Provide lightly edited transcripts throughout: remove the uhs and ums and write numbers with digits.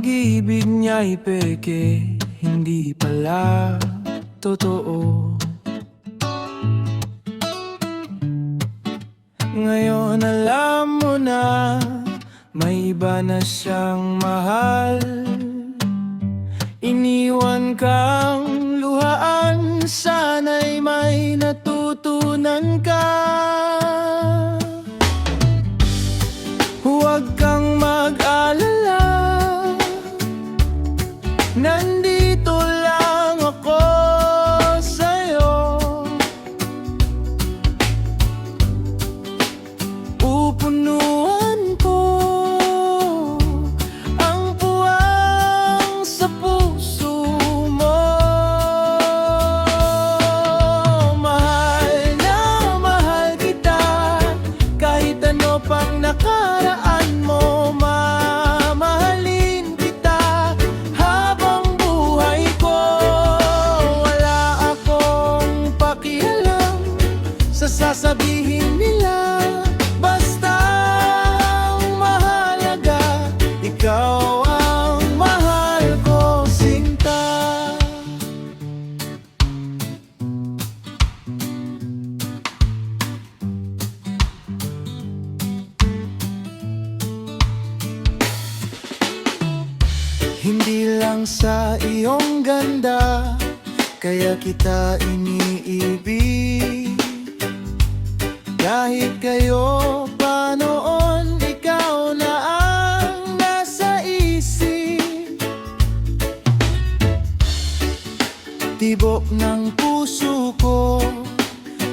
pag-ibig niya'y peke, hindi pala totoo. Ngayon alam mo na may iba na siyang mahal. Iniwan kang luhaan, sana'y may natutunan ka. Huwag kang mag-alala, nandito lang ako sa'yo. Pupunuan ko ang puwang sa puso mo. Mahal na mahal kita, kahit ano pang nakaraan mo. Mamahalin kita habang buhay ko. Wala akong pakialam sa sasabihin nila. Basta ang mahalaga, ikaw ang mahal ko, sinta. Hindi lang sa iyong ganda kaya kita iniibig. Kahit kayo pa noon, ikaw na ang nasa isip. Tibok ng puso ko,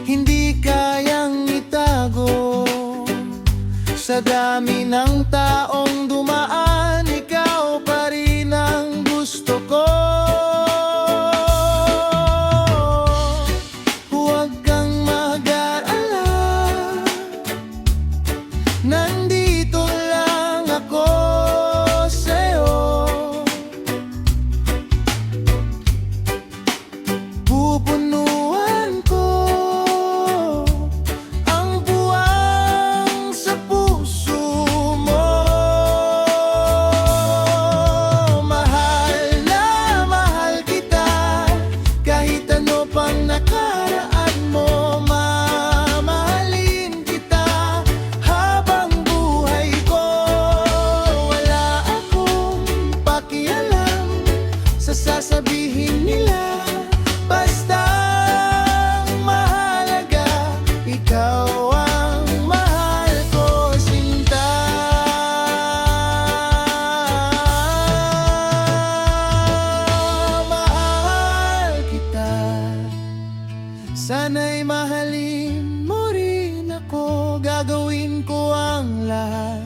hindi kayang itago. Sa dami ng taong dumaan, ikaw pa rin ang gusto ko. Huwag kang mag-alala, nandito lang ako sa'yo. Pupunuan ko ang buwang sa puso mo. Mahal na mahal kita, kahit ano pang nakaraan mo. Mamahalin kita habang buhay ko. Wala akong pakialam sa sasabihin nila. Basta ang mahalaga, ikaw ang mahal ko, sinta. Mahal kita, sana'y mahalin mo rin ako. Gagawin ko ang lahat